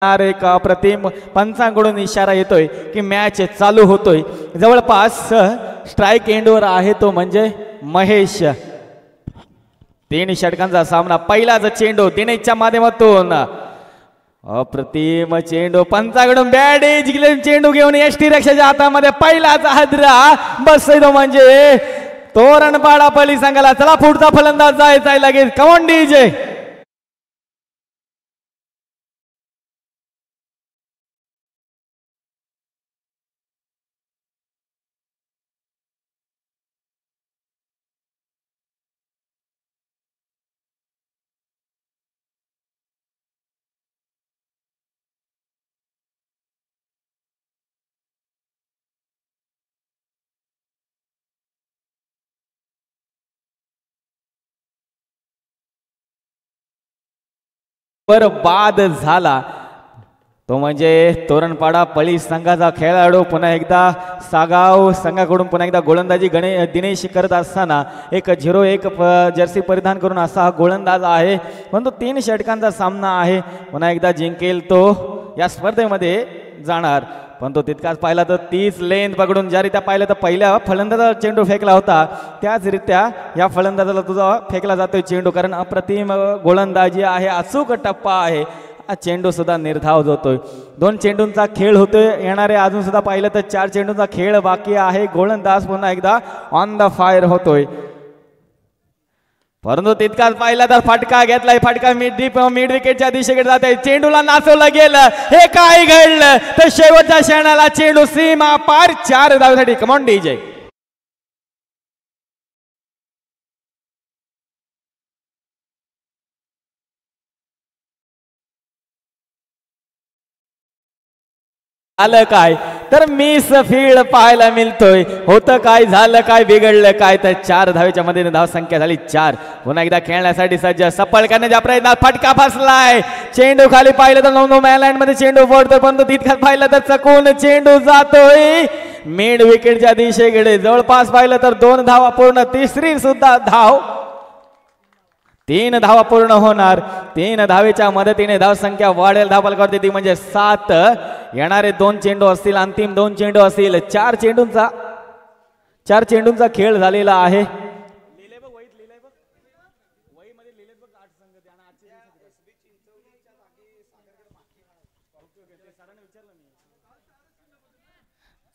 एक अप्रतिम पंचांकडून इशारा येतोय की मॅच चालू होतोय। जवळपास स्ट्राइक एंडवर आहे तो म्हणजे महेश। 3 षटकांचा सामना, पहिलाच चेंडू दिनेशच्या माध्यमातून, अप्रतिम चेंडू पंचाकडून बॅट जिंकले, चेंडू घेऊन एसटी रक्षाच्या हातामध्ये पहिलाच हादरा बसतोय तो म्हणजे तोरणपाडा पली संघाला। चला पुढचा फलंदाज जायचा आहे लगेच, कमॉन डीजे। बाद झाला तो म्हणजे तोरणपाडा पळी संघाचा खेळाडू। पुन्हा एकदा सागाव संघाकडून पुन्हा एकदा गोलंदाजी दिनेश करत असताना एक 0-1 जर्सी परिधान करून असा हा गोलंदाज आहे। परंतु 3 षटकांचा सामना आहे, पुन्हा एकदा जिंकेल तो या स्पर्धेमध्ये जाणार। पण तो तितकाच पाहिला तर 30 लेंथ पकडून ज्या रीत्या पाहिलं तर पहिल्या फलंदाजाला चेंडू फेकला होता त्याच रीत्या या फलंदाजाला तुझा फेकला जातोय चेंडू, कारण अप्रतिम गोलंदाजी आहे, अचूक टप्पा आहे। हा चेंडू सुद्धा निर्धाव होतोय। 2 चेंडूंचा खेळ होतोय, येणारे अजून सुद्धा पाहिलं तर 4 चेंडूंचा खेळ बाकी आहे। गोलंदाज पुन्हा एकदा ऑन द फायर होतोय, परंतु तितकाच पाहिला तर फटका घेतलाय, फटका मिड विकेटच्या दिशेकडे जात आहे, चेंडूला नाचवलं गेलं। हे काय घडलं तर शेवटच्या क्षणाला चेंडू सीमा पार 4 धावेसाठी। Come on DJ. आलं काय तर मिस फील्ड पाहायला मिळतोय। होतं काय, झालं काय, बिघडलं काय तर 4 धावेच्या मध्ये धाव संख्या झाली 4। पुन्हा एकदा खेळण्यासाठी सज्ज, सफल करण्याच्या प्रयत्नात फटका फसलाय, चेंडू खाली पाहिलं तर नो मॅनलँड मध्ये चेंडू पडतोय, परंतु तितकाच पाहिलं तर चकून चेंडू जातोय मिड विकेटच्या दिशेकडे। जवळपास पाहिलं तर 2 धावा पूर्ण, तिसरी सुद्धा धाव, 3 धावा पूर्ण होणार। 3 धावेच्या मदतीने धाव संख्या वाढेल धावफलकावरती, ती म्हणजे 7। येणारे 2 चेंडू असतील, अंतिम 2 चेंडू असतील, 4 चेंडूंचा खेळ झालेला आहे।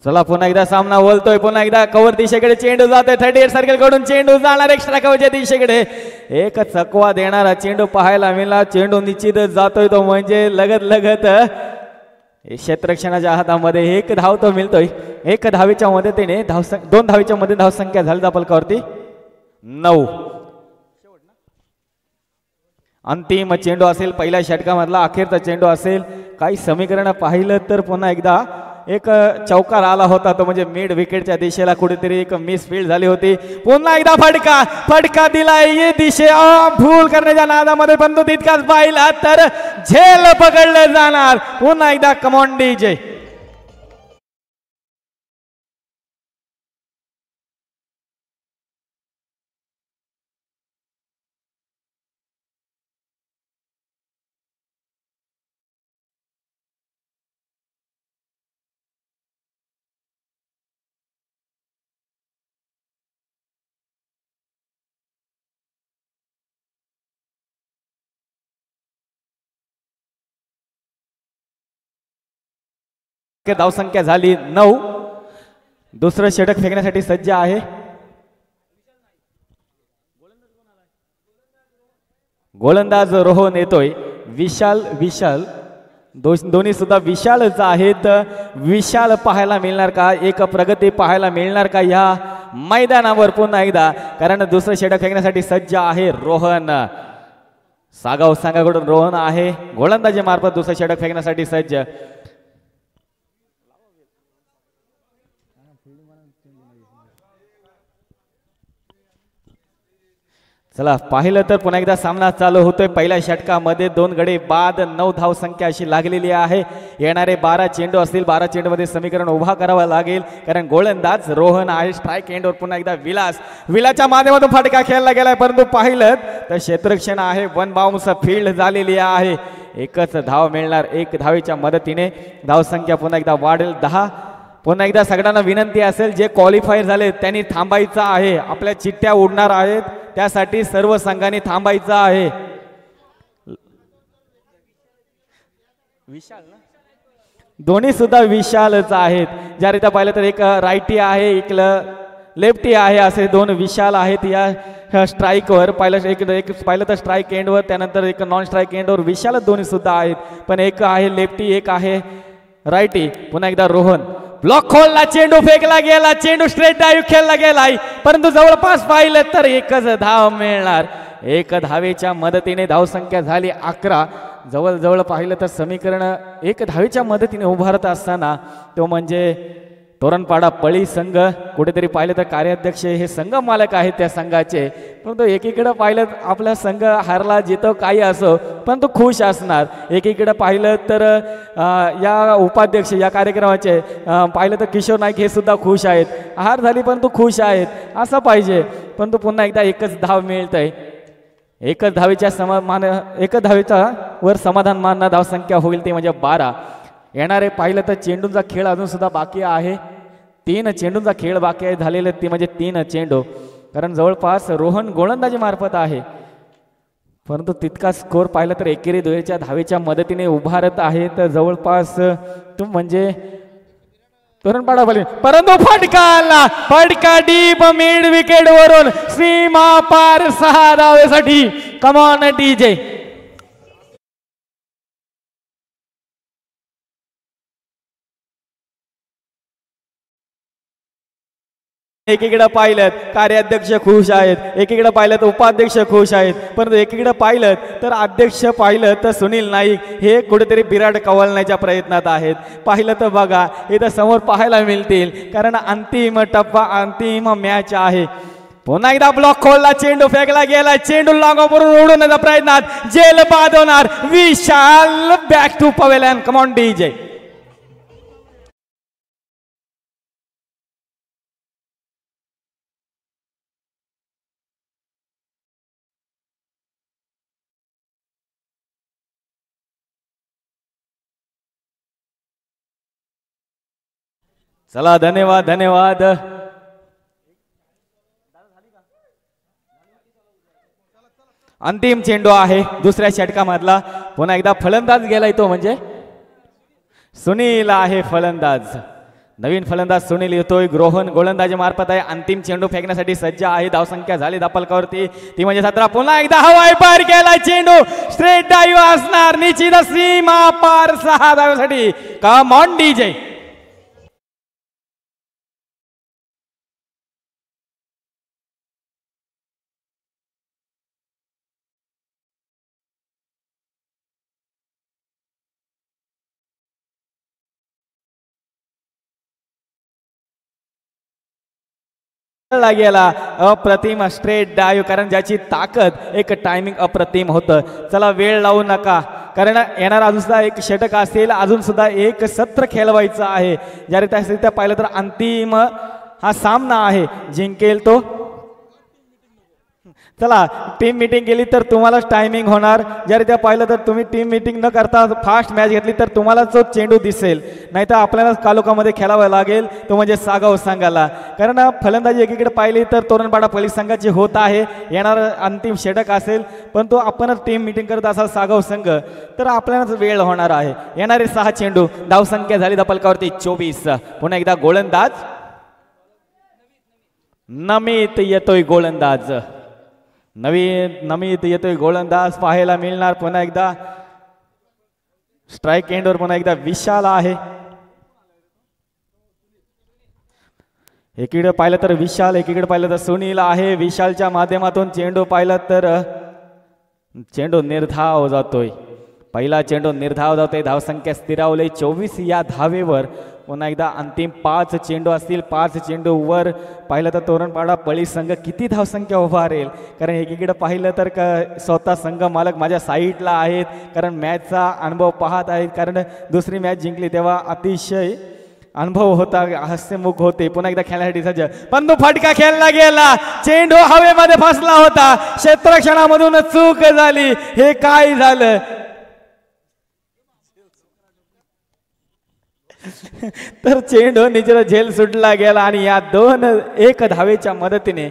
चला पुन्हा एकदा सामना बोलतोय, पुन्हा एकदा कव्हर दिशेकडे चेंडू जातोय, 38 सर्कल कडून चेंडू जाणार एक्स्ट्रा कव्हरच्या दिशेकडे। एक चकवा देणारा चेंडू पाहायला मिळाला, चेंडू निश्चितच जातोय तो म्हणजे लगत क्षेत्ररक्षणाच्या हातामध्ये 1 धाव तो मिळतोय। 1 धावेच्या मदतीने 2 धावेच्या मध्ये धाव संख्या झाली धावफलकावरती 9। अंतिम चेंडू असेल, पहिल्या षटकामधला अखेरचा चेंडू असेल। काही समीकरण पाहिलं तर पुन्हा एकदा एक चौकार आला होता तो म्हणजे मिड विकेटच्या दिशेला, कुठेतरी एक मिस फील्ड झाली होती। पुन्हा एकदा फटका दिलाय दिशे भूल करण्याच्या नादामध्ये, पण तो तितकाच पाहिला तर झेल पकडलं जाणार। पुन्हा एकदा कमॉन डीजे। धाव संख्या झाली 9। दुसरं षटक फेकण्यासाठी सज्ज आहे। गोलंदाज रोहन येतोय, विशाल दोन्ही सुद्धा विशालच आहेत। विशाल पाहायला मिळणार का, एक प्रगती पाहायला मिळणार का या मैदानावर पुन्हा एकदा, कारण दुसरं षटक फेकण्यासाठी सज्ज आहे रोहन। सागाव संघाकडून रोहन आहे, गोलंदाजी मार्फत दुसरं षटक फेकण्यासाठी सज्ज। चला पाहिलं तर पुन्हा एकदा सामना चालू होतोय। पहिल्या षटकामध्ये 2 गडी बाद, 9 धाव संख्या अशी लागलेली आहे। येणारे 12 चेंडू असतील, 12 चेंडूमध्ये समीकरण उभा करावं लागेल, कारण गोलंदाज रोहन आहे। स्ट्राइक एंडवर पुन्हा एकदा विलाच्या माध्यमातून फटका खेळला गेलाय, परंतु पाहिलं तर क्षेत्ररक्षण आहे, 1 बाउन्स फील्ड झालेली आहे। एकच धाव मिळणार. एक धावेच्या मदतीने धावसंख्या पुन्हा एकदा वाढेल 10. पुन्हा एकदा सगळ्यांना विनंती असेल जे क्वालिफायर झाले त्यांनी थांबायचं आहे. आपल्या चिठ्ठ्या उडणार आहेत त्यासाठी सर्व संघांनी थांबायचं आहे. विशाल ना दोन्ही सुद्धा विशालच आहेत. ज्या रीत्या पाहिलं तर एक रायटी आहे एक लेफ्टी आहे असे दोन विशाल आहेत या स्ट्राईकवर. एक पाहिलं तर स्ट्राईक एंडवर त्यानंतर एक नॉन स्ट्राईक एंडवर विशाल दोन्ही सुद्धा आहेत. पण एक आहे लेफ्टी एक आहे रायटी. पुन्हा एकदा रोहन ब्लॉक खोलला चेंडू फेकला गेला. चेंडू स्ट्रेट डाईव्ह खेळला गेलाय परंतु जवळपास पाहिलं तर एकच धाव मिळणार. एक धावेच्या मदतीने धावसंख्या झाली 11. जवळ पाहिलं तर समीकरण एक धावेच्या मदतीने उभारत असताना तो म्हणजे तोरणपाडा पळी संघ. कुठेतरी पाहिलं तर कार्याध्यक्ष हे संघ मालक आहेत त्या संघाचे. परंतु एकीकडे पाहिलं आपला संघ हारला जितो काही असो पण तो खुश असणार. एकीकडे पाहिलं तर या उपाध्यक्ष या कार्यक्रमाचे पाहिलं तर किशोर नाईक हे सुद्धा खुश आहेत. हार झाली पण तो खुश आहेत असं पाहिजे. पण तो पुन्हा एकदा एकच धाव मिळतंय. एकच धावेच्या वर समाधान मानना धावसंख्या होईल ते म्हणजे 12. येणारे पाहिलं तर चेंडूंचा खेळ अजून सुद्धा बाकी आहे. 3 चेंडूंचा खेळ बाकी आहे झालेले ते म्हणजे 3 चेंडू. कारण जवळपास रोहन गोलंदाजी मार्फत आहे परंतु तितका स्कोर पाहिलं तर एकेरी दुहेरीच्या धावेच्या मदतीने उभारत आहे. तर जवळपास तो म्हणजे तोरणपाडा बली परंतु फटका डीप मिड विकेट वरून सीमा पार 6 धावेसाठी. कम ऑन डीजे. एकीकडे पाहिलं कार्याध्यक्ष खुश आहेत. एकीकडे पाहिलं तर उपाध्यक्ष खुश आहेत. परंतु एकीकडे पाहिलं तर अध्यक्ष पाहिलं तर सुनील नाईक हे कुठेतरी बिराड कवलण्याच्या प्रयत्नात आहेत. पाहिलं तर बघा इथं समोर पाहायला मिळतील कारण अंतिम टप्पा अंतिम मॅच आहे. पुन्हा एकदा ब्लॉक खोलला चेंडू फेकला गेला. चेंडू लांबवरून उडवण्याचा प्रयत्नात जेल बाद होणार. Vishal back to pavilion. Come on DJ. चला धन्यवाद. अंतिम चेंडू आहे दुसऱ्या षटकामधला. पुन्हा एकदा फलंदाज गेलाय तो म्हणजे सुनील आहे फलंदाज. नवीन फलंदाज सुनील येतोय. रोहन गोलंदाजी मार्फत आहे. अंतिम चेंडू फेकण्यासाठी सज्ज आहे. धावसंख्या झाली धापलकावरती ती म्हणजे 17. पुन्हा एकदा हवाई पार केला चेंडू स्ट्रेट डाईव्ह असणार. निश्चित सीमा पार 6 धावेसाठी. कम ऑन डीजे. गेला अप्रतिम स्ट्रेट डाईव्ह कारण ज्याची ताकद एक टायमिंग अप्रतिम होतं. चला वेळ लावू नका कारण येणार अजून सुद्धा एक षटक असेल. अजून सुद्धा एक सत्र खेळवायचं आहे. ज्या त्या पाहिलं तर अंतिम हा सामना आहे. जिंकेल तो. चला टीम मीटिंग केली तर तुम्हालाच टायमिंग होणार. जरी त्या पाहिलं तर तुम्ही टीम मीटिंग न करता फास्ट मॅच घेतली तर तुम्हाला तो चेंडू दिसेल. नाही तर आपल्याला तालुक्यामध्ये खेळावं लागेल तो म्हणजे सागाव संघाला. कारण फलंदाजी एकीकडे पाहिली तर तोरणपाडा पोलीस संघाची होत आहे. येणार अंतिम षटक असेल पण तो आपणच टीम मीटिंग करत असाल सागाव संघ तर आपल्यालाच वेळ होणार आहे. येणारे 6 चेंडू. धावसंख्या झाली धपलकावरती 24. पुन्हा एकदा गोलंदाज नमित येतोय. गोलंदाज नमित येतोय. गोलंदाज पाहायला मिळणार. पुन्हा एकदा स्ट्राईक एंडवर पुन्हा एकदा विशाल आहे. एकीकडे पाहिलं तर विशाल एकीकडे पाहिलं तर सुनील आहे. विशालच्या माध्यमातून चेंडू पाहिलं तर चेंडू निर्धाव जातोय. पहिला चेंडू निर्धाव जातोय. धावसंख्या स्थिरावली 24 या धावेवर. पुन्हा एकदा अंतिम 5 चेंडू असतील. 5 चेंडू वर पाहिलं तर तोरणपाडा पळी संघ किती धावसंख्या उभारेल. कारण एकीकडे पाहिलं तर स्वतः संघ मालक माझ्या साईडला आहेत कारण मॅचचा अनुभव पाहत आहेत. कारण दुसरी मॅच जिंकली तेव्हा अतिशय अनुभव होता. हास्यमुख होते. पुन्हा एकदा खेळण्यासाठी सज्ज. पण तो फटका खेळला गेला. चेंडू हवेमध्ये फसला होता. क्षेत्ररक्षणामधून चूक झाली. हे काय झालं. तर चेंडू निजर झेल सुटला गेला आणि या 2-1 धावेच्या मदतीने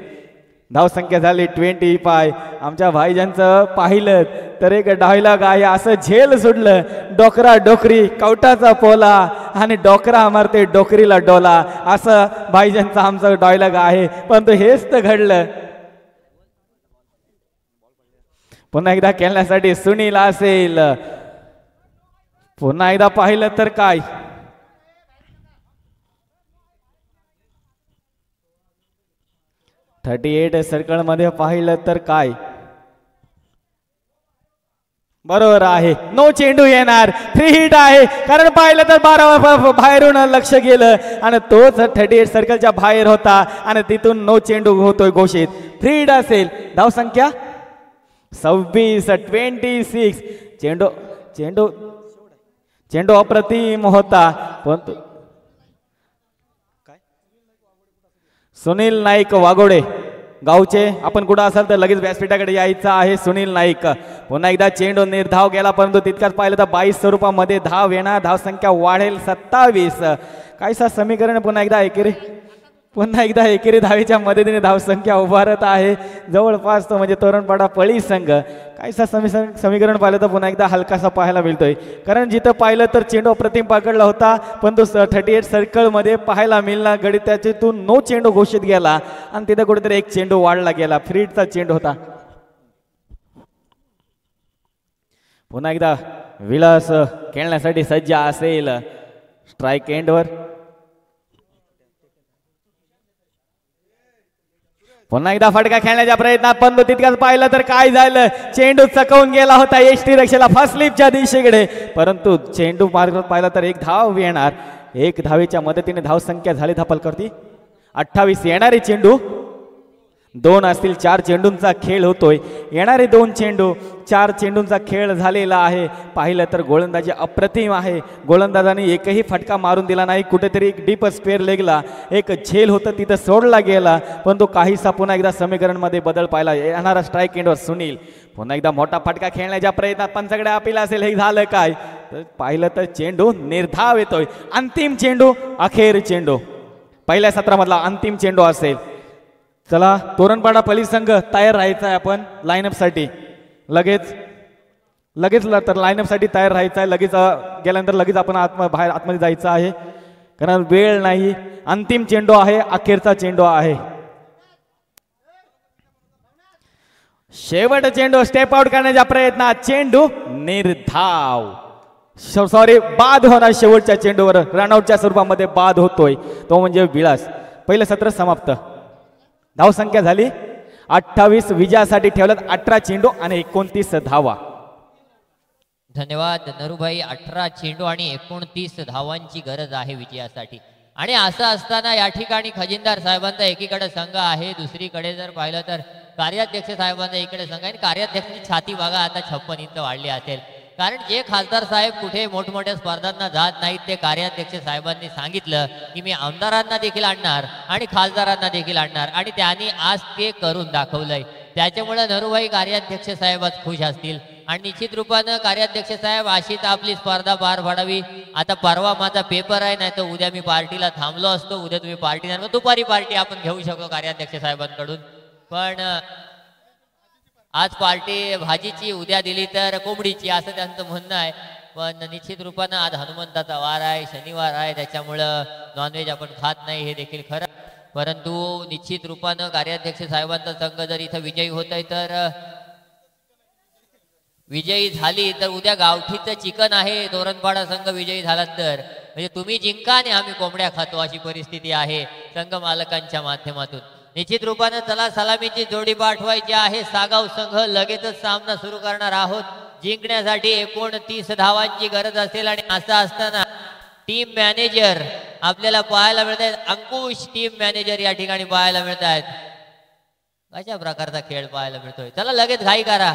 धावसंख्या झाली 25. आमच्या भाईजांचं पाहिलं तर एक डायलॉग आहे, असं झेल सुटलं डोकरा डोकरी कवटाचा पोला आणि डोकरा मारते डोकरीला डोला, असं भाईजांचं आमचं डायलॉग आहे. परंतु हेच तर घडलं. पुन्हा एकदा खेळण्यासाठी सुनील असेल. पुन्हा एकदा पाहिलं तर काय, 38 सर्कल मध्ये पाहिलं तर काय, बरोबर आहे. नो चेंडू येणार, फ्री हिट आहे. कारण पाहिलं तर 12 बाहेरून लक्ष गेलं आणि तोच 38 सर्कलच्या बाहेर होता आणि तिथून नो चेंडू होतोय घोषित. फ्री हिट असेल. धावसंख्या 26. चेंडू चेंडू चेंडू अप्रतिम होता. परंतु सुनील नाईक वाघोडे गावचे, आपण कुठं असाल तर लगेच व्यासपीठाकडे यायचं आहे. सुनील नाईक. पुन्हा एकदा चेंडू निर्धाव गेला, परंतु तितकाच पाहिलं तर 22 स्वरूपामध्ये धाव येणार. धावसंख्या वाढेल 27. काहीसा समीकरण पुन्हा एकदा एकेरी धावेच्या मदतीने धावसंख्या उभारत आहे. जवळपास तो म्हणजे तोरणपाडा पळी संघ. काहीसा समीकरण पाहिलं तर पुन्हा एकदा हलकासा पाहायला मिळतोय. कारण जिथं पाहिलं तर चेंडू अप्रतिम पकडला होता, परंतु 38 सर्कलमध्ये पाहायला मिळणार गडी त्याच्यातून नो चेंडू घोषित गेला आणि तिथं कुठेतरी एक चेंडू वाढला गेला. फ्रीडचा चेंडू होता. पुन्हा एकदा विलास खेळण्यासाठी सज्ज असेल. स्ट्राईक एंडवर. पुन्हा एकदा फटका खेळण्याच्या प्रयत्नात, पण तितक्याच पाहिलं तर काय झालं, चेंडू चकवून गेला होता एसटी रक्षेला फर्स्ट स्लिपच्या दिशेकडे. परंतु चेंडू मार्ग पाहिला तर एक धाव येणार. 1 धावेच्या मदतीने धावसंख्या झाली धापलकरती 28. येणारे चेंडू 2 असतील. 4 चेंडूंचा खेळ होतोय. येणारे 2 चेंडू 4 चेंडूंचा खेळ झालेला आहे. पाहिलं तर गोलंदाजी अप्रतिम आहे. गोलंदाजाने एकही फटका मारून दिला नाही. कुठेतरी एक डीप स्क्वेअर लेगला एक झेल होतं तिथं सोडला गेला, पण तो काहीसा पुन्हा एकदा समीकरणमध्ये बदल पाहिला. येणारा स्ट्राईक एंडवर सुनील. पुन्हा एकदा मोठा फटका खेळण्याच्या प्रयत्नात पंचाकडे अपील असेल. हे झालं काय, तर पाहिलं तर चेंडू निर्धाव येतोय. अंतिम चेंडू, अखेर चेंडू, पहिल्या सत्रामधला अंतिम चेंडू असेल. चला तोरणपाडा पळी संघ तयार राहायचा आहे. आपण लाईनअप साठी लगेच तर लाईनअप साठी तयार राहायचं आहे. लगेच गेल्यानंतर लगेच आपण आतमध्ये जायचं आहे, कारण वेळ नाही. अंतिम चेंडू आहे, अखेरचा चेंडू आहे. शेवट चेंडू, स्टेप आउट करण्याच्या प्रयत्नात चेंडू निर्धाव, सॉरी बाद होणार. शेवटच्या चेंडूवर रनआउटच्या स्वरूपामध्ये बाद होतोय, तो म्हणजे विलास. पहिलं सत्र समाप्त. धावसंख्या झाली 28. विजयासाठी ठेवल्यात 18 चेंडू आणि 29 धावा. धन्यवाद नरूभाई. 18 चेंडू आणि 29 धावांची गरज आहे विजयासाठी. आणि असं असताना या ठिकाणी खजिनदार साहेबांचा एकीकडे संघ आहे, दुसरीकडे जर पाहिलं तर कार्याध्यक्ष साहेबांचा इकडे संघ आहे. आणि कार्याध्यक्षाची छाती बघा आता 56 इंच वाढली असेल, कारण जे खासदार साहेब कुठे मोठमोठ्या स्पर्धांना जात नाहीत ते कार्याध्यक्ष साहेबांनी सांगितलं की मी आमदारांना देखील आणणार आणि खासदारांना देखील आणणार, आणि त्यांनी आज ते करून दाखवलंय. त्याच्यामुळे नरूभाई कार्याध्यक्ष साहेबच खुश असतील. आणि निश्चित रूपानं कार्याध्यक्ष साहेब अशीच आपली स्पर्धा पार पाडावी. आता परवा माझा पेपर आहे, नाही तर उद्या मी पार्टीला थांबलो असतो. उद्या तुम्ही पार्टी नाही, दुपारी पार्टी आपण घेऊ शकतो कार्याध्यक्ष साहेबांकडून. पण आज पार्टी भाजीची, उद्या दिली तर कोंबडीची, असं त्यांचं म्हणणं आहे. पण निश्चित रूपानं आज हनुमंताचा वार आहे, शनिवार आहे, त्याच्यामुळं नॉनव्हेज आपण खात नाही हे देखील खरं. परंतु निश्चित रूपानं कार्याध्यक्ष साहेबांचा संघ जर इथं विजयी होत आहे, तर विजयी झाली तर उद्या गावठीचं चिकन आहे. तोरणपाडा संघ विजयी झाला तर म्हणजे तुम्ही जिंका आणि आम्ही कोंबड्या खातो, अशी परिस्थिती आहे संघ मालकांच्या माध्यमातून. निश्चित रूपानं चला सलामीची जोडी पाठवायची आहे. सागाव संघ लगेचच सामना सुरू करणार आहोत. जिंकण्यासाठी 29 धावांची गरज असेल. आणि असं असताना टीम मॅनेजर आपल्याला पाहायला मिळत आहेत. अंकुश टीम मॅनेजर या ठिकाणी पाहायला मिळत आहेत. अशा प्रकारचा खेळ पाहायला मिळतोय. चला लगेच घाई करा.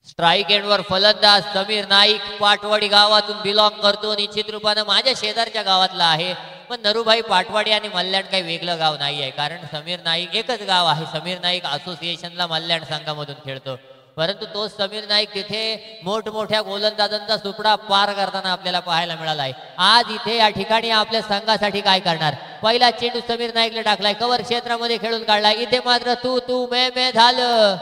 स्ट्राईक एंडवर फलंदाज समीर नाईक पाटवाडी गावातून बिलॉंग करतो. निश्चित रूपानं माझ्या शेजारच्या गावातला आहे, पण नरूभाई पाटवाडी आणि मल्याण काही वेगळं गाव नाही आहे. कारण समीर नाईक एकच गाव आहे. समीर नाईक असोसिएशनला मल्याण संघामधून खेळतो, परंतु तोच समीर नाईक तिथे मोठमोठ्या गोलंदाजांचा सुपडा पार करताना आपल्याला पाहायला मिळाला आहे. आज इथे या ठिकाणी आपल्या संघासाठी काय करणार? पहिला चेंडू समीर नाईकला टाकलाय, कव्हर क्षेत्रामध्ये खेळून काढलाय. इथे मात्र तू मे झालं,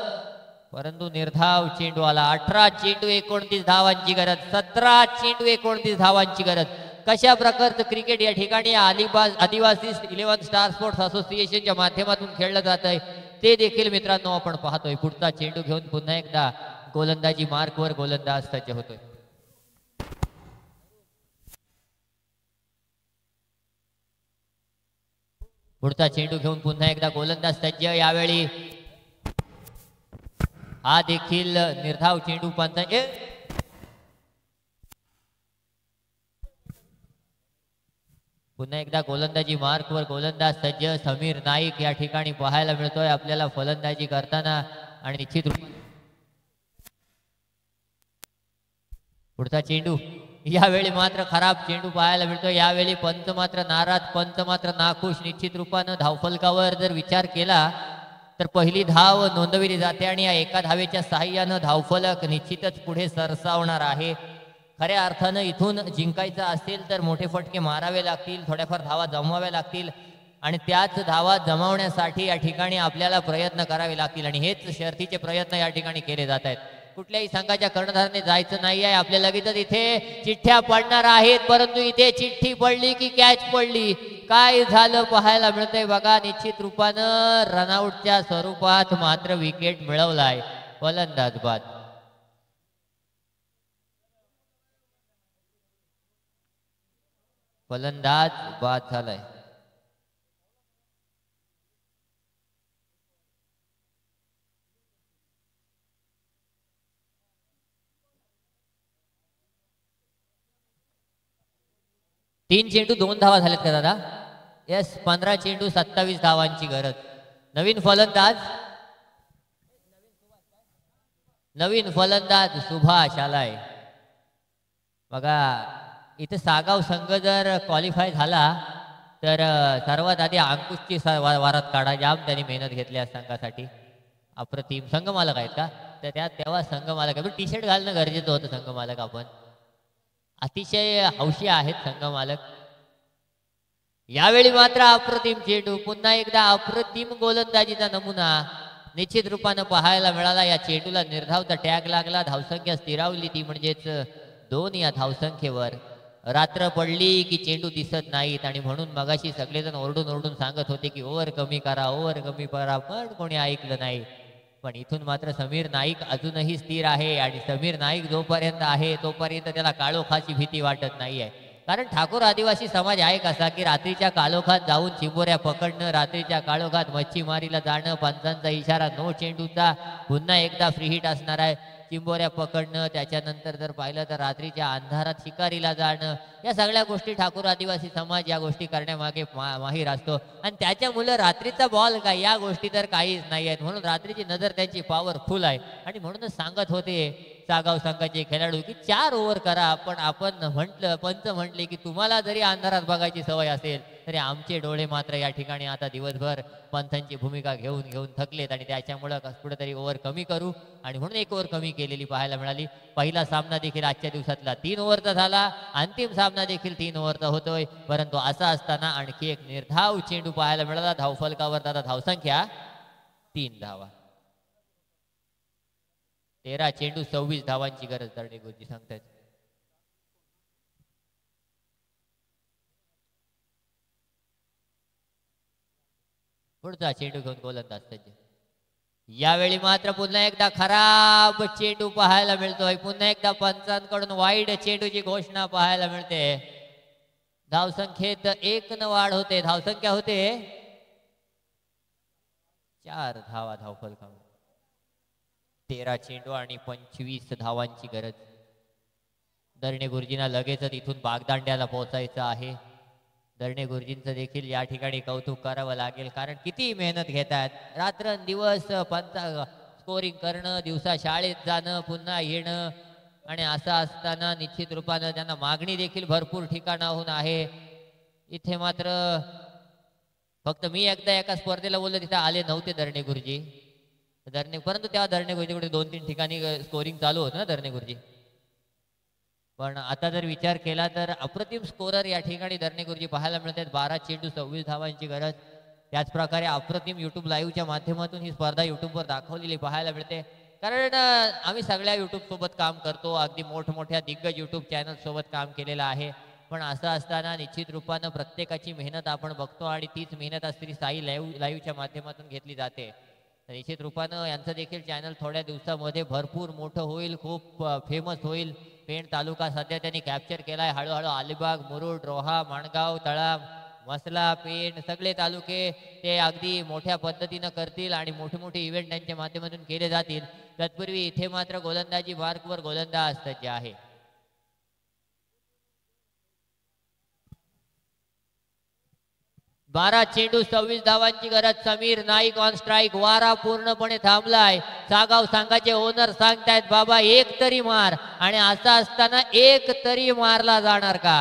परंतु निर्धाव चेंडू आला. 18 चेंडू 29 धावांची गरज, 17 चेंडू 29 धावांची गरज. कशा प्रकारचं क्रिकेट या ठिकाणी आदिवासी 11 स्टार स्पोर्ट्स असोसिएशनच्या माध्यमातून खेळलं जात आहे ते देखील मित्रांनो आपण पाहतोय. पुढचा चेंडू घेऊन पुन्हा एकदा गोलंदाजी मार्कवर गोलंदाज सज्ज होतोय. पुढचा चेंडू घेऊन पुन्हा एकदा गोलंदाज सज्ज. यावेळी हा देखील निर्धाव चेंडू पुन्हा एकदा गोलंदाजी मार्कवर गोलंदाज सज्ज. समीर नाईक या ठिकाणी पाहायला मिळतोय आपल्याला फलंदाजी करताना. आणि निश्चित पुढचा चेंडू यावेळी मात्र खराब चेंडू पाहायला मिळतोय. यावेळी पंच मात्र नाराज, पंच मात्र नाखुश. निश्चित रूपानं धावफलकावर जर विचार केला तर पहिली धाव नोंदविली जाते आणि या एका धावेच्या साहाय्यानं धावफलक निश्चितच पुढे सरसावणार आहे. खऱ्या अर्थानं इथून जिंकायचं असेल तर मोठे फटके मारावे लागतील, थोड्याफार धावा जमवाव्या लागतील आणि त्याच धावा जमवण्यासाठी या ठिकाणी आपल्याला प्रयत्न करावे लागतील आणि हेच शर्तीचे प्रयत्न या ठिकाणी केले जात आहेत. कुठल्याही संघाच्या कर्णधाराने जायचं नाही आहे. आपल्या लगेचच इथे चिठ्ठ्या पडणार आहेत, परंतु इथे चिठ्ठी पडली की कॅच पडली काय झालं पाहायला मिळतंय बघा. निश्चित रूपानं रनआउटच्या स्वरूपात मात्र विकेट मिळवलाय. फलंदाज बाद. फलंदाज बाद झालाय. तीन चेंडू 2 धावा झाल्यात का दादा? यस, 15 चेंडू 27 धावांची गरज. नवीन फलंदाज सुभाष आलाय बघा. इथे सागाव संघ जर क्वालिफाय झाला तर सर्वात आधी अंकुशची वारात काढा. जाम त्यांनी मेहनत घेतली या संघासाठी. अप्रतिम संघ मालक आहेत का? तर तेव्हा संघ मालक आहे, टी शर्ट घालणं गरजेचं होतं. संघ मालक आपण अतिशय हौशी आहेत संघ मालक. यावेळी मात्र अप्रतिम चेंडू, पुन्हा एकदा अप्रतिम गोलंदाजीचा नमुना निश्चित रूपानं पाहायला मिळाला. या चेंडूला निर्धावचा टॅग लागला. धावसंख्या स्थिरावली ती म्हणजेच 2 या धावसंख्येवर. रात्र पडली की चेंडू दिसत नाहीत आणि म्हणून मगाशी सगळेजण ओरडून सांगत होते की ओव्हर कमी करा, पण कोणी ऐकलं नाही. पण इथून मात्र समीर नाईक अजूनही स्थिर आहे आणि समीर नाईक जोपर्यंत आहे तोपर्यंत त्याला काळोखाची भीती वाटत नाहीये. कारण ठाकूर आदिवासी समाज आहे कसा की रात्रीच्या काळोखात जाऊन चिंबोऱ्या पकडणं, रात्रीच्या काळोखात मच्छीमारीला जाणं, पंचांचा इशारा नो चेंडूचा, पुन्हा एकदा फ्री हिट असणार आहे, चिंबोऱ्या पकडणं, त्याच्यानंतर जर पाहिलं तर रात्रीच्या अंधारात शिकारीला जाणं, या सगळ्या गोष्टी ठाकूर आदिवासी समाज या गोष्टी करण्यामागे माहीर असतो. आणि त्याच्यामुळे रात्रीचा बॉल काय या गोष्टी तर काहीच नाही आहेत. म्हणून रात्रीची नजर त्यांची पॉवरफुल आहे आणि म्हणूनच सांगत होते सागाव संघाचे खेळाडू की 4 ओव्हर करा. पण आपण पंच म्हटले की तुम्हाला जरी अंधारात बघायची सवय असेल तरी आमचे डोळे मात्र या ठिकाणी आता दिवसभर पंचांची भूमिका घेऊन थकलेत आणि त्याच्यामुळं कुठेतरी ओव्हर कमी करू आणि म्हणून 1 ओव्हर कमी केलेली पाहायला मिळाली. पहिला सामना देखील आजच्या दिवसातला 3 ओव्हरचा झाला. अंतिम सामना देखील 3 ओव्हरचा होतोय. परंतु असा असताना आणखी एक निर्धाव चेंडू पाहायला मिळाला. धावफलकावर दादा धावसंख्या 3 धावा. 13 चेंडू 26 धावांची गरज दर्डे गुरुजी सांगतायत. पुढचा चेंडू घेऊन गोलंदाज सज्ज. यावेळी मात्र पुन्हा एकदा खराब चेंडू पाहायला मिळतोय. पुन्हा एकदा पंचांकडून वाईड चेंडूची घोषणा पाहायला मिळते. धावसंख्येत 1 न वाढ होते. धावसंख्या होते 4 धावा धावफलकावर. 13 चेंडू आणि 25 धावांची गरज. दर्णे गुरुजींना लगेचच इथून बागदांड्याला पोहोचायचं आहे. दर्णे गुरुजींचं देखील या ठिकाणी कौतुक करावं लागेल कारण किती मेहनत घेतात रात्रंदिवस. स्कोरिंग करणं, दिवसा शाळेत जाणं, पुन्हा येणं आणि असं असताना निश्चित रूपानं त्यांना मागणी देखील भरपूर ठिकाणाहून आहे. इथे मात्र फक्त मी एकदा एका स्पर्धेला बोललो, तिथे आले नव्हते धरणे गुरुजी. परंतु तेव्हा धरणे गुरुजीकडे 2-3 ठिकाणी स्कोरिंग चालू होतं ना धरणे गुरुजी. पण आता जर विचार केला तर अप्रतिम स्कोरर या ठिकाणी धरणे गुरुजी पाहायला मिळतात. 12 चेंडू 26 धावांची गरज. त्याच प्रकारे अप्रतिम युट्यूब लाईव्हच्या माध्यमातून ही स्पर्धा युट्यूबवर दाखवलेली पाहायला मिळते. कारण आम्ही सगळ्या युट्यूब सोबत काम करतो, अगदी मोठमोठ्या दिग्गज युट्यूब चॅनल सोबत काम केलेलं आहे. पण असं असताना निश्चित रूपानं प्रत्येकाची मेहनत आपण बघतो आणि तीच मेहनत असणारी साई लाईव्हच्या माध्यमातून घेतली जाते. तर निश्चित रूपानं यांचं देखील चॅनल थोड्या दिवसामध्ये भरपूर मोठं होईल, खूप फेमस होईल. पेण तालुका सध्या त्यांनी कॅप्चर केलाय. हळूहळू अलिबाग, मुरुड, रोहा, माणगाव, तळा, मसला, पेण सगळे तालुके ते अगदी मोठ्या पद्धतीनं करतील आणि मोठे मोठे इव्हेंट त्यांच्या माध्यमातून केले जातील. तत्पूर्वी इथे मात्र गोलंदाजी मार्कवर गोलंदाज सज्ज आहे. बारा चेंडू 26 धावांची गरज. Sameer Naik on strike. वारा पूर्णपणे थांबलाय. सागाव संघाचे ओनर सांगतायत बाबा एक तरी मार, आणि असा असताना एक तरी मारला जाणार का?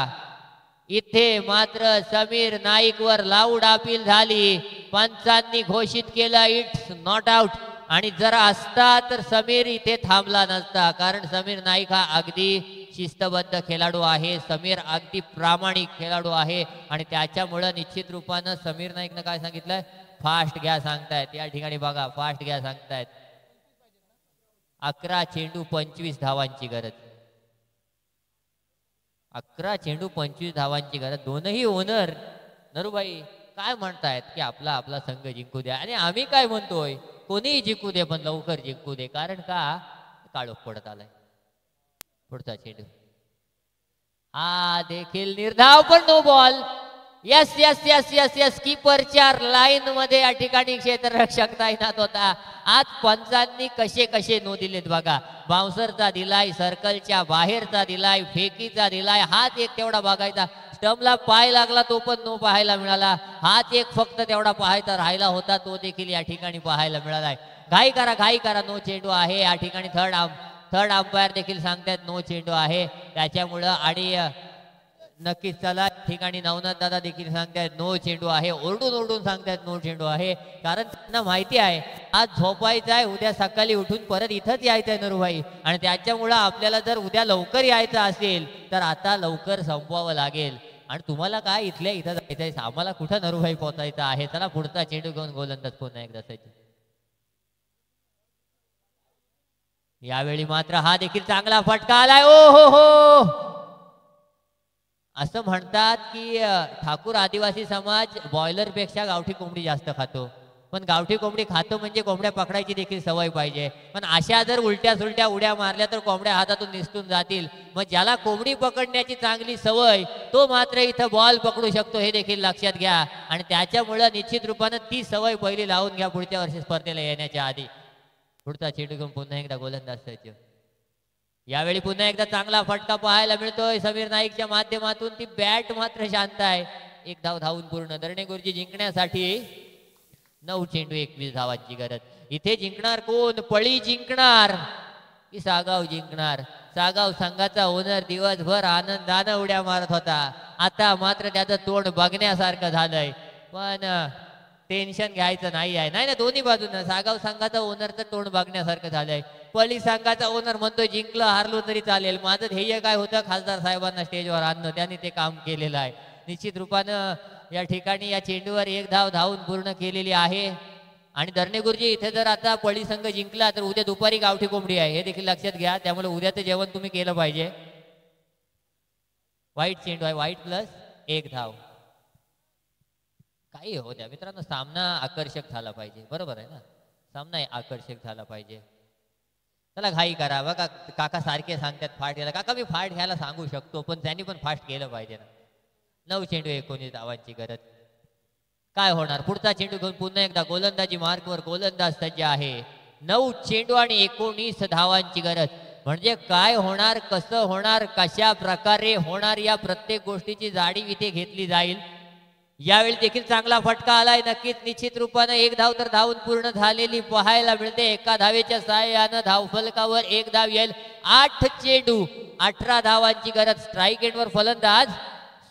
इथे मात्र समीर नाईक वर लाऊड अपील झाली. पंचांनी घोषित केलं इट्स नॉट आउट, आणि जर असता तर समीर इथे थांबला नसता. कारण समीर नाईक हा अगदी शिस्तबद्ध खेळाडू आहे. समीर अगदी प्रामाणिक खेळाडू आहे आणि त्याच्यामुळे निश्चित रूपानं समीर नाईकनं काय सांगितलंय, फास्ट घ्या सांगतायत. या ठिकाणी बघा फास्ट घ्या सांगतायत. 11 चेंडू 25 धावांची गरज. 11 चेंडू 25 धावांची गरज. दोनही ओनर नरूबाई काय म्हणतायत की आपला आपला संघ जिंकू द्या, आणि आम्ही काय म्हणतोय कोणीही जिंकू दे पण लवकर जिंकू दे. कारण का काळोख पडत आलाय. पुढचा चेंडू हा देखील निर्धाव, पण no ball. Yes yes yes yes yes कीपरच्या लाईन मध्ये या ठिकाणी क्षेत्ररक्षक तैनात होता. आज पंचांनी कसे कसे नो दिलेत बघा. बाउन्सरचा दिलाय, सर्कलच्या बाहेरचा दिलाय, फेकीचा दिलाय. हाच एक तेवढा बघायचा. स्टंपला पाय लागला तो पण नो पाहायला मिळाला. हाच एक फक्त तेवढा पाहायचा राहिला होता, तो देखील या ठिकाणी पाहायला मिळालाय. घाई करा नो चेंडू आहे. या ठिकाणी थर्ड अंपायर देखील सांगतात नो चेंडू आहे. त्याच्यामुळं आणि नक्कीच चला ठिकाणी नवनाथ दादा देखील सांगतात नो चेंडू आहे. ओरडून सांगतात नो चेंडू आहे. कारण त्यांना माहिती आहे आज झोपायचं आहे, उद्या सकाळी उठून परत इथंच यायचं आहे नरूभाई. आणि त्याच्यामुळं आपल्याला जर उद्या लवकर यायचं असेल तर आता लवकर संपवावं लागेल. आणि तुम्हाला काय इथल्या इथं जायचं आहे, आम्हाला कुठं नरूभाई पोहोचायचं आहे. चला पुढचा चेंडू घेऊन गोलंदाज पुन्हा एकदा सज्ज. यावेळी मात्र हा देखील चांगला फटका आलाय. ओ हो हो. असं म्हणतात की ठाकूर आदिवासी समाज बॉयलर पेक्षा गावठी कोंबडी जास्त खातो. पण गावठी कोंबडी खातो म्हणजे कोंबड्या पकडायची देखील सवय पाहिजे. पण अशा जर उलट्या सुलट्या उड्या मारल्या तर कोंबड्या हातातून निसटून जातील. मग ज्याला कोंबडी पकडण्याची चांगली सवय तो मात्र इथं बॉल पकडू शकतो, हे देखील लक्षात घ्या. आणि त्याच्यामुळं निश्चित रूपानं ती सवय पहिली लावून घ्या पुढच्या वर्षी स्पर्धेला येण्याच्या आधी. पुढचा चेंडू घेऊन पुन्हा एकदा गोलंदाज सज्ज. यावेळी पुन्हा एकदा चांगला फटका पाहायला मिळतोय समीर नाईकच्या माध्यमातून. ती बॅट मात्र शांत आहे. एक धाव धावून पूर्ण. धरणे गुरुजी जिंकण्यासाठी 9 चेंडू 21 धावांची गरज. इथे जिंकणार कोण? पळी जिंकणार की सागाव जिंकणार? सागाव संघाचा ओनर दिवसभर आनंदानं उड्या मारत होता. आता मात्र त्याचं तोंड बघण्यासारखं झालंय. पण टेन्शन घ्यायचं नाही आहे. नाही ना, दोन्ही बाजूनं सागाव संघाचा ओनरचं तोंड बघण्यासारखं झालंय. पळी संघाचा ओनर म्हणतोय जिंकलं हारलो तरी चालेल, माझं ध्येय काय होतं खासदार साहेबांना स्टेजवर आणणं, त्यांनी ते काम केलेलं आहे. निश्चित रूपानं या ठिकाणी या चेंडूवर 1 धाव धावून पूर्ण केलेली आहे. आणि धरणे गुरुजी इथे जर आता पळी संघ जिंकला तर उद्या दुपारी गावठी कोंबडी आहे, हे देखील लक्षात घ्या. त्यामुळे उद्याचं जेवण तुम्ही केलं पाहिजे. वाईट चेंडू आहे, वाईट प्लस 1 धाव. काही हो द्या मित्रांनो, सामना आकर्षक झाला पाहिजे. बरोबर आहे ना, सामना आकर्षक झाला पाहिजे. चला घाई करा. बघा काका सारखे सांगतात फास्ट घ्यायला. काका मी फास्ट घ्यायला सांगू शकतो, पण त्यांनी पण फास्ट केलं पाहिजे ना. 9 चेंडू 19 धावांची गरज. काय होणार? पुढचा चेंडू घेऊन पुन्हा एकदा गोलंदाजी मार्कवर गोलंदाज सज्ज आहे. 9 चेंडू आणि 19 धावांची गरज. म्हणजे काय होणार, कसं होणार, कशा प्रकारे होणार, या प्रत्येक गोष्टीची जाणीव इथे घेतली जाईल. यावेळी देखील चांगला फटका आलाय. नक्कीच निश्चित रूपानं एक धाव तर धावून पूर्ण झालेली पाहायला मिळते. एका धावेच्या साहाय्यानं धावफलकावर एक धाव येईल. 8 चेंडू 18 धावांची गरज. स्ट्राईक एंडवर फलंदाज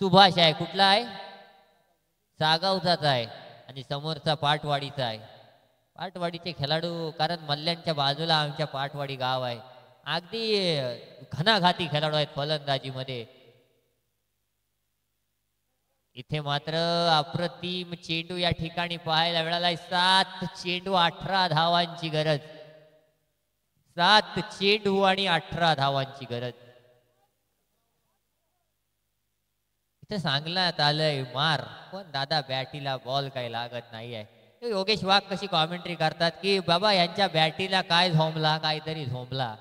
सुभाष आहे. कुठला आहे? सागावचाच आहे आणि समोरचा पाटवाडीचा आहे. पाटवाडीचे खेळाडू, कारण मल्ल्यांच्या बाजूला आमच्या पाटवाडी गाव आहे. अगदी घणाघाती खेळाडू आहेत फलंदाजीमध्ये. इथे मात्र अप्रतिम चेंडू या ठिकाणी पाहायला मिळालाय. 7 चेंडू 18 धावांची गरज. 7 चेंडू आणि 18 धावांची गरज. इथे सांगण्यात आलंय मार, पण दादा बॅटीला बॉल काही लागत नाहीये. योगेश वाघ कशी कॉमेंट्री करतात की बाबा यांच्या बॅटीला काय झोंबला, काहीतरी झोंबला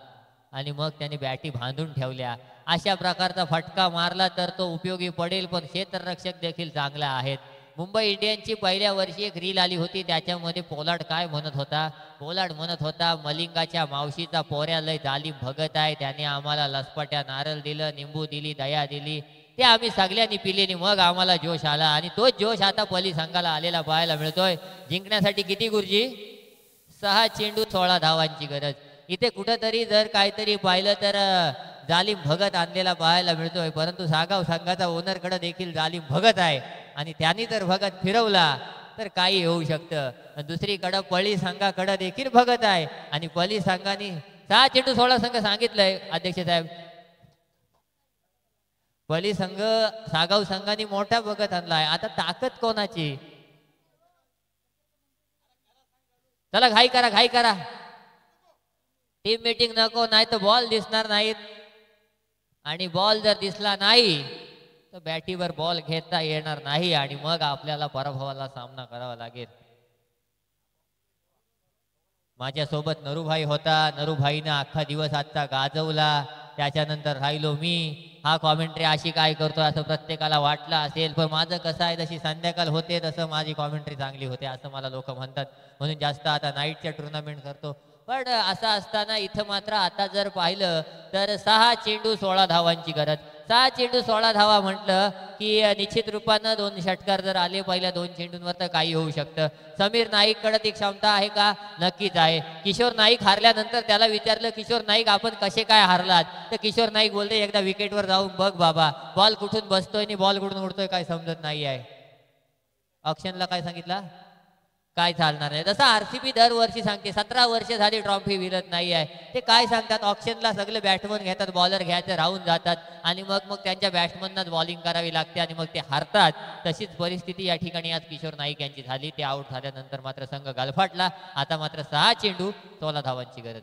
आणि मग त्यांनी बॅटी बांधून ठेवल्या. अशा प्रकारचा फटका मारला तर तो उपयोगी पडेल. पण क्षेत्ररक्षक देखील चांगला आहेत. मुंबई इंडियन्सची पहिल्या वर्षी एक रील आली होती, त्याच्यामध्ये पोलार्ड काय म्हणत होता? पोलार्ड म्हणत होता मलिंगाच्या मावशीचा पोऱ्या लय जालीम भगत आहे, त्याने आम्हाला लसपट्या नारळ दिलं, निंबू दिली, दया दिली, ते आम्ही सगळ्यांनी पिलेनी, मग आम्हाला जोश आला. आणि तोच जोश आता पली संघाला आलेला पाहायला मिळतोय. जिंकण्यासाठी किती गुरुजी? 6 चेंडू 16 धावांची गरज. इथे कुठंतरी जर काहीतरी पाहिलं तर जालिम भगत आणलेला पाहायला मिळतोय. परंतु सागाव संघाचा ओनरकडे देखील जालिम भगत आहे आणि त्यांनी जर भगत फिरवला तर काही होऊ शकतं. दुसरीकडं पळी संघाकडे देखील भगत आहे आणि पळी संघाने 6 चेंडू 16 संघ सांगितलंय अध्यक्ष साहेब. पळी संघ सागाव संघाने मोठा भगत आणलाय. आता ताकद कोणाची? चला घाई करा, घाई करा. टीम मीटिंग नको, नाही तर बॉल दिसणार नाहीत. आणि बॉल जर दिसला नाही तर बॅटीवर बॉल घेता येणार नाही आणि मग आपल्याला पराभवाला सामना करावा लागेल. माझ्यासोबत नरूभाई होता. नरूभाईनं अख्खा दिवस आजचा गाजवला. त्याच्यानंतर राहिलो मी. हा कॉमेंट्री अशी काय करतो असं प्रत्येकाला वाटलं असेल, पण माझं कसं आहे, जशी संध्याकाळ होते तसं माझी कॉमेंट्री चांगली होते असं मला लोक म्हणतात, म्हणून जास्त आता नाईटच्या टुर्नामेंट करतो. पण असं असताना इथं मात्र आता जर पाहिलं तर 6 चेंडू 16 धावांची गरज. 6 चेंडू 16 धावा म्हटलं की निश्चित रूपानं 2 षटकार जर आले पहिल्या 2 चेंडूंवर तर काही होऊ शकतं. समीर नाईककडे ती क्षमता आहे का? नक्कीच आहे. किशोर नाईक हारल्यानंतर त्याला विचारलं, किशोर नाईक आपण कसे काय हारलात? तर किशोर नाईक बोलते, एकदा विकेटवर जाऊन बघ बाबा, बॉल कुठून बसतोय आणि बॉल कुठून उडतोय काय समजत नाही आहे. ऑक्शनला काय सांगितलं? काय चालणार नाही. जसं आरसीबी दरवर्षी सांगते 17 वर्ष झाली ट्रॉफी विरत नाही आहे, ते काय सांगतात ऑप्शनला सगळे बॅट्समन घेतात, बॉलर घ्यायचं राहून जातात आणि मग त्यांच्या बॅट्समननाच बॉलिंग करावी लागते आणि मग ते हारतात. तशीच परिस्थिती या ठिकाणी आज किशोर नाईक यांची झाली. ते आउट झाल्यानंतर मात्र संघ गालफाटला. आता मात्र 6 चेंडू 16 धावांची गरज,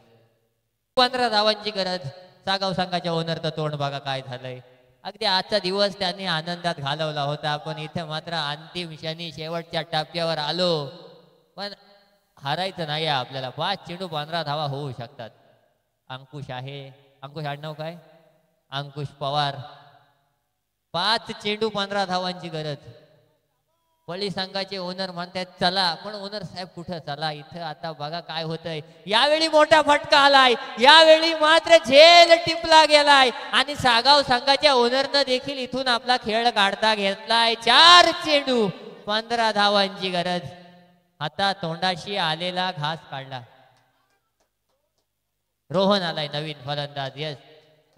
15 धावांची गरज. सागाव संघाच्या ओनरचं तोंड बघा काय झालंय. अगदी आजचा दिवस त्यांनी आनंदात घालवला होता, पण इथे मात्र अंतिम क्षणी शेवटच्या टप्प्यावर आलो, पण हारायचं नाही आहे आपल्याला. 5 चेंडू 15 धावा होऊ शकतात. अंकुश आहे, अंकुश आडनाव काय? अंकुश पवार. 5 चेंडू 15 धावांची गरज. पळी संघाचे ओनर म्हणतात चला, पण ओनर साहेब कुठं चला, इथं आता बघा काय होतंय. यावेळी मोठा फटका आलाय, यावेळी मात्र झेल टिपला गेलाय आणि सागाव संघाच्या ओनरनं देखील इथून आपला खेळ काढता घेतलाय. 4 चेंडू 15 धावांची गरज. आता तोंडाशी आलेला घास काढला. रोहन आलाय नवीन फलंदाज. यस,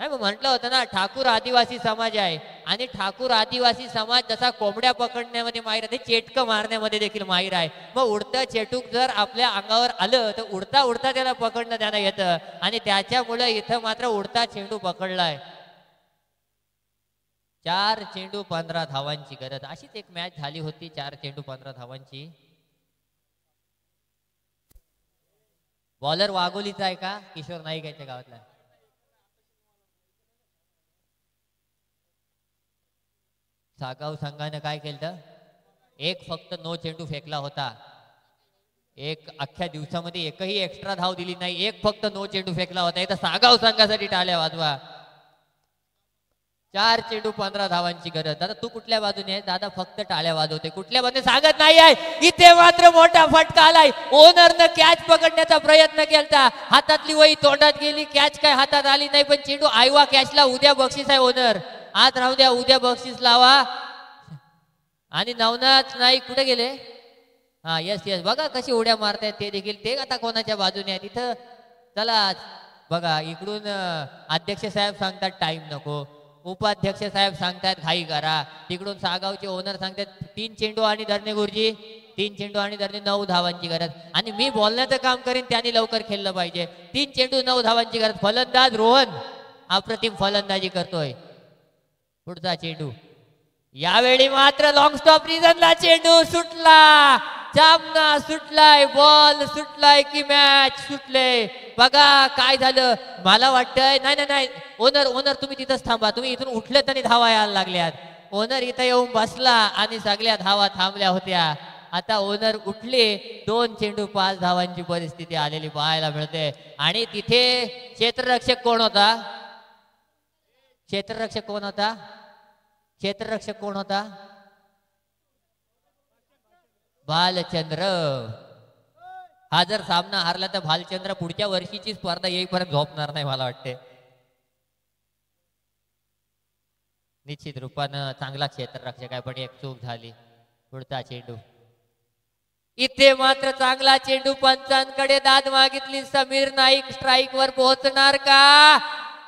म्हटलं होतं ना, ठाकूर आदिवासी समाज आहे आणि ठाकूर आदिवासी समाज जसा कोंबड्या पकडण्यामध्ये माहीर आहे, चेटकं मारण्यामध्ये देखील माहीर आहे. मग उडतं चेटूक जर आपल्या अंगावर आलं तर उडता उडता त्याला पकडणं त्यांना येतं आणि त्याच्यामुळे इथं मात्र उडता चेंडू पकडलाय. 4 चेंडू 15 धावांची गरज. अशीच एक मॅच झाली होती 4 चेंडू 15 धावांची. बॉलर वाघोलीचा आहे का? किशोर नाईक यांच्या गावातला. सागाव संघाने काय केलं? एक फक्त नो चेंडू फेकला होता. एक अख्ख्या दिवसामध्ये एकही एक्स्ट्रा धाव दिली नाही. एक फक्त नो चेंडू फेकला होता. इथं सागाव संघासाठी टाळ्या वाजवा. 4 चेंडू 15 धावांची गरज. आता तू कुठल्या बाजूने आहे? दादा फक्त टाळ्या वाजवते. कुठल्या बाजूने सांगत नाही आहे. इथे मात्र मोठा फटका आलाय. ओनरनं कॅच पकडण्याचा प्रयत्न केला, हातातली वही तोंडात गेली, कॅच काय हातात आली नाही, पण चेंडू आयवा कॅचला. उद्या बक्षीस आहे ओनर, आज राहू द्या, उद्या बक्षीस लावा. आणि नवनाथ नाईक कुठे गेले? हा यस यस, बघा कशी उड्या मारतायत ते देखील. ते आता कोणाच्या बाजूने आहे तिथं? चला बघा इकडून अध्यक्ष साहेब सांगतात टाइम नको, उपाध्यक्ष साहेब सांगतात घाई करा, तिकडून सागावचे ओनर सांगतात 3 चेंडू आणि धरणे गुरुजी, 3 चेंडू आणि धरणे 9 धावांची गरज. आणि मी बोलण्याचं काम करेन, त्यांनी लवकर खेळलं पाहिजे. 3 चेंडू 9 धावांची गरज. फलंदाज रोहन अप्रतिम फलंदाजी करतोय. पुढचा चेंडू, यावेळी मात्र लॉंग स्टॉप रिझनला चेंडू सुटला, सामना सुटलाय, बॉल सुटलाय की मॅच सुटले. बघा काय झालं, मला वाटतंय नाही नाही नाही, ओनर ओनर तुम्ही तिथंच थांबा, तुम्ही इथून उठलेत आणि धावा यायला लागल्यात. ओनर इथं येऊन बसला आणि सगळ्या धावा थांबल्या होत्या. आता ओनर उठले, 2 चेंडू 5 धावांची परिस्थिती आलेली पाहायला मिळते. आणि तिथे क्षेत्ररक्षक कोण होता? क्षेत्ररक्षक कोण होता? क्षेत्ररक्षक कोण होता? भालचंद्र. हा जर सामना हारला तर भालचंद्र पुढच्या वर्षीची स्पर्धा येईपर्यंत झोपणार नाही मला वाटते. निश्चित रूपानं चांगला क्षेत्ररक्षक आहे, पण एक चूक झाली. पुढचा चेंडू, इथे मात्र चांगला चेंडू, पंचांकडे दाद मागितली. समीर नाईक स्ट्राईक वर पोहोचणार का?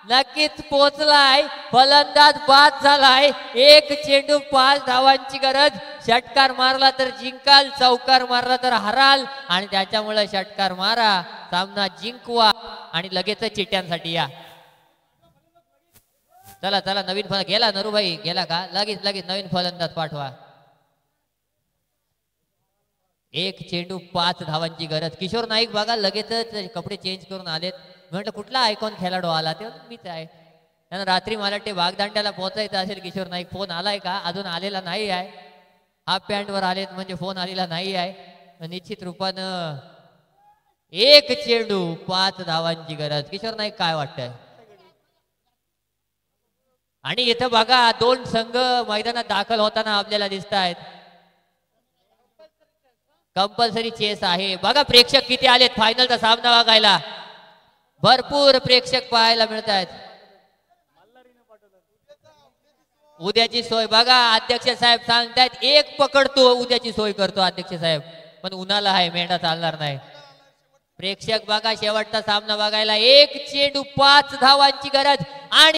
नक्कीच पोहोचलाय. फलंदाज बाद झालाय. 1 चेंडू 5 धावांची गरज. षटकार मारला तर जिंकाल, चौकार मारला तर हराल. आणि त्याच्यामुळे षटकार मारा, सामना जिंकवा आणि लगेच चिट्ट्यांसाठी या. चला चला, नवीन फलंदाज गेला. नरूभाई गेला का? लगेच लगेच नवीन फलंदाज पाठवा. 1 चेंडू 5 धावांची गरज. किशोर नाईक बघा लगेचच कपडे चेंज करून आलेत. म्हटलं कुठला आयकॉन खेळाडू आला? ते मीच आहे. त्यांना रात्री मला वाटते वाघदांड्याला पोहोचायचं असेल. किशोर नाईक फोन आलाय का? अजून आलेला नाही आहे. हाफ पॅन्ट वर आलेत म्हणजे फोन आलेला नाही आहे. निश्चित रूपानं 1 चेंडू 5 धावांची गरज. किशोर नाईक काय वाटतंय? आणि इथं बघा 2 संघ मैदानात दाखल होताना आपल्याला दिसत आहेत. कंपल्सरी चेस आहे. बघा प्रेक्षक किती आलेत फायनलचा सामना बघायला. भरपूर प्रेक्षक पाहायला मिळत आहेत. उद्याची सोय बघा, अध्यक्ष साहेब सांगतायत 1 पकडतो, उद्याची सोय करतो अध्यक्ष साहेब. पण उन्हाला आहे, मेंढा चालणार नाही. प्रेक्षक बघा शेवटचा सामना बघायला. 1 चेंडू 5 धावांची गरज. आणि